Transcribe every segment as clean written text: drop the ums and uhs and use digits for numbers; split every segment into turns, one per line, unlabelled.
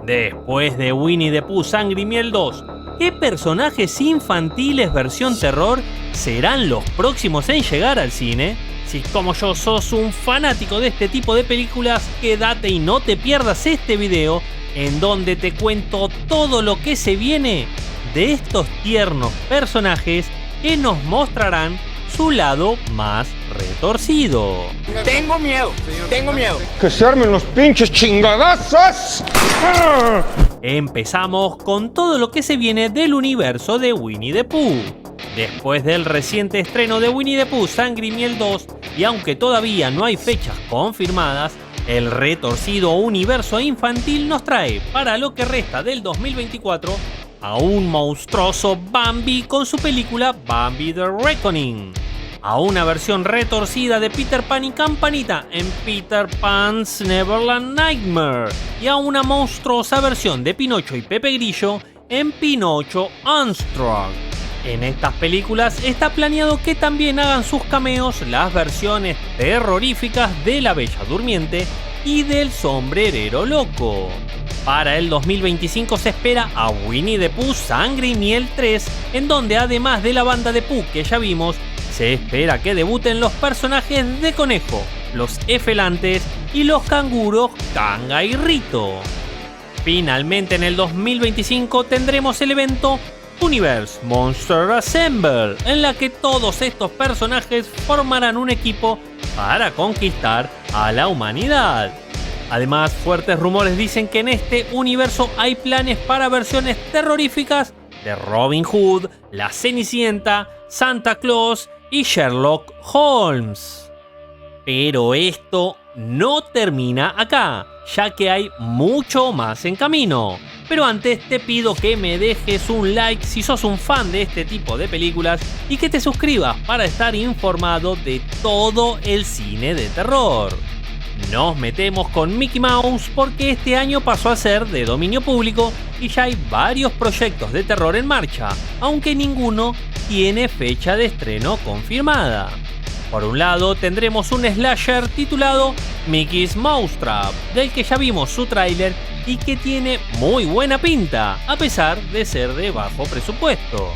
Después de Winnie the Pooh Sangre y Miel 2, ¿qué personajes infantiles versión terror serán los próximos en llegar al cine? Si como yo sos un fanático de este tipo de películas, quédate y no te pierdas este video en donde te cuento todo lo que se viene de estos tiernos personajes que nos mostrarán su lado más retorcido.
Tengo miedo.
¡Que se armen los pinches chingadazos!
Empezamos con todo lo que se viene del universo de Winnie the Pooh. Después del reciente estreno de Winnie the Pooh Sangre y Miel 2, y aunque todavía no hay fechas confirmadas, el retorcido universo infantil nos trae, para lo que resta del 2024, a un monstruoso Bambi con su película Bambi The Reckoning, a una versión retorcida de Peter Pan y Campanita en Peter Pan's Neverland Nightmare, y a una monstruosa versión de Pinocho y Pepe Grillo en Pinocho Unstruck. En estas películas está planeado que también hagan sus cameos las versiones terroríficas de La Bella Durmiente y del Sombrerero Loco. Para el 2025 se espera a Winnie the Pooh Sangre y Miel 3, en donde además de la banda de Pooh que ya vimos, se espera que debuten los personajes de Conejo, los Efelantes y los canguros Kanga y Rito. Finalmente en el 2025 tendremos el evento Universe Monster Assemble, en la que todos estos personajes formarán un equipo para conquistar a la humanidad. Además, fuertes rumores dicen que en este universo hay planes para versiones terroríficas de Robin Hood, la Cenicienta, Santa Claus y Sherlock Holmes. Pero esto no termina acá, ya que hay mucho más en camino. Pero antes te pido que me dejes un like si sos un fan de este tipo de películas y que te suscribas para estar informado de todo el cine de terror. Nos metemos con Mickey Mouse porque este año pasó a ser de dominio público y ya hay varios proyectos de terror en marcha, aunque ninguno tiene fecha de estreno confirmada. Por un lado tendremos un slasher titulado Mickey's Mousetrap, del que ya vimos su tráiler y que tiene muy buena pinta, a pesar de ser de bajo presupuesto.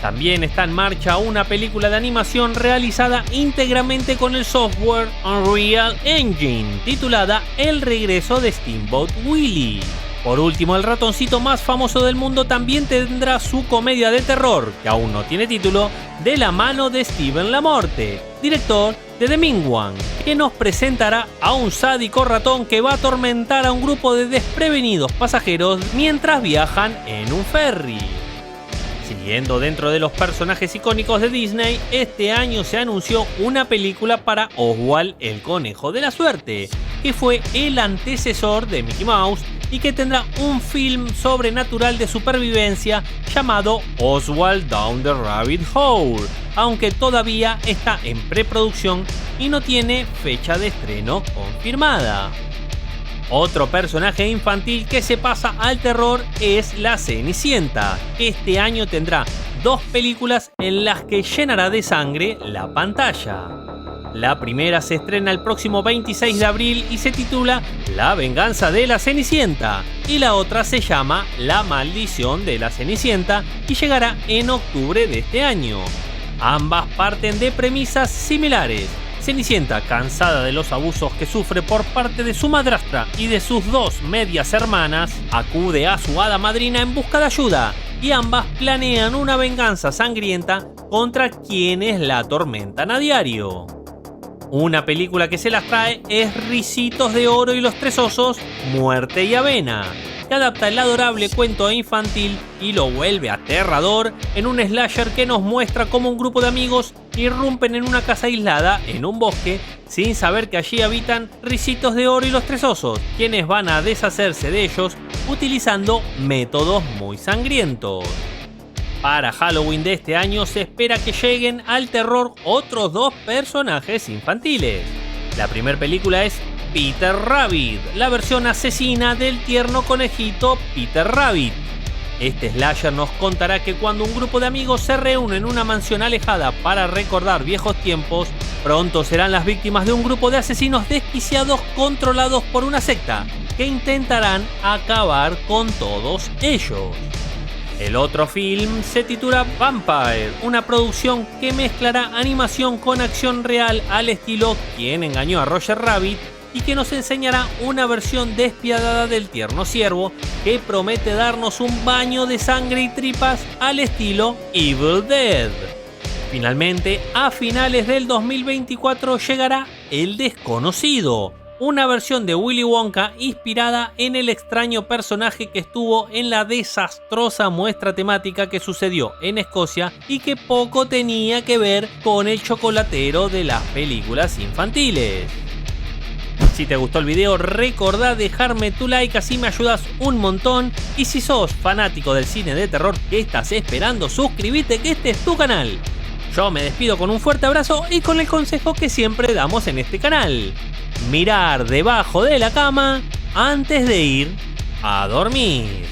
También está en marcha una película de animación realizada íntegramente con el software Unreal Engine, titulada El regreso de Steamboat Willie. Por último, el ratoncito más famoso del mundo también tendrá su comedia de terror, que aún no tiene título, de la mano de Steven LaMorte, director de The Mean One, que nos presentará a un sádico ratón que va a atormentar a un grupo de desprevenidos pasajeros mientras viajan en un ferry. Siguiendo dentro de los personajes icónicos de Disney, este año se anunció una película para Oswald el Conejo de la Suerte, que fue el antecesor de Mickey Mouse y que tendrá un film sobrenatural de supervivencia llamado Oswald Down the Rabbit Hole, aunque todavía está en preproducción y no tiene fecha de estreno confirmada. Otro personaje infantil que se pasa al terror es la Cenicienta, que este año tendrá 2 películas en las que llenará de sangre la pantalla. La primera se estrena el próximo 26 de abril y se titula La venganza de la Cenicienta, y la otra se llama La maldición de la Cenicienta y llegará en octubre de este año. Ambas parten de premisas similares. Cenicienta, cansada de los abusos que sufre por parte de su madrastra y de sus 2 medias hermanas, acude a su hada madrina en busca de ayuda, y ambas planean una venganza sangrienta contra quienes la atormentan a diario. Una película que se las trae es Ricitos de Oro y los 3 osos, Muerte y Avena, que adapta el adorable cuento infantil y lo vuelve aterrador en un slasher que nos muestra cómo un grupo de amigos irrumpen en una casa aislada en un bosque sin saber que allí habitan Ricitos de Oro y los 3 osos, quienes van a deshacerse de ellos utilizando métodos muy sangrientos. Para Halloween de este año se espera que lleguen al terror otros 2 personajes infantiles. La primera película es Peter Rabbit, la versión asesina del tierno conejito Peter Rabbit. Este slasher nos contará que cuando un grupo de amigos se reúne en una mansión alejada para recordar viejos tiempos, pronto serán las víctimas de un grupo de asesinos desquiciados controlados por una secta, que intentarán acabar con todos ellos. El otro film se titula Vampire, una producción que mezclará animación con acción real al estilo Quién engañó a Roger Rabbit y que nos enseñará una versión despiadada del tierno ciervo que promete darnos un baño de sangre y tripas al estilo Evil Dead. Finalmente, a finales del 2024 llegará El Desconocido, una versión de Willy Wonka inspirada en el extraño personaje que estuvo en la desastrosa muestra temática que sucedió en Escocia y que poco tenía que ver con el chocolatero de las películas infantiles. Si te gustó el video, recordá dejarme tu like, así me ayudas un montón. Y si sos fanático del cine de terror, ¿qué estás esperando? Suscríbete, que este es tu canal. Yo me despido con un fuerte abrazo y con el consejo que siempre damos en este canal: mirar debajo de la cama antes de ir a dormir.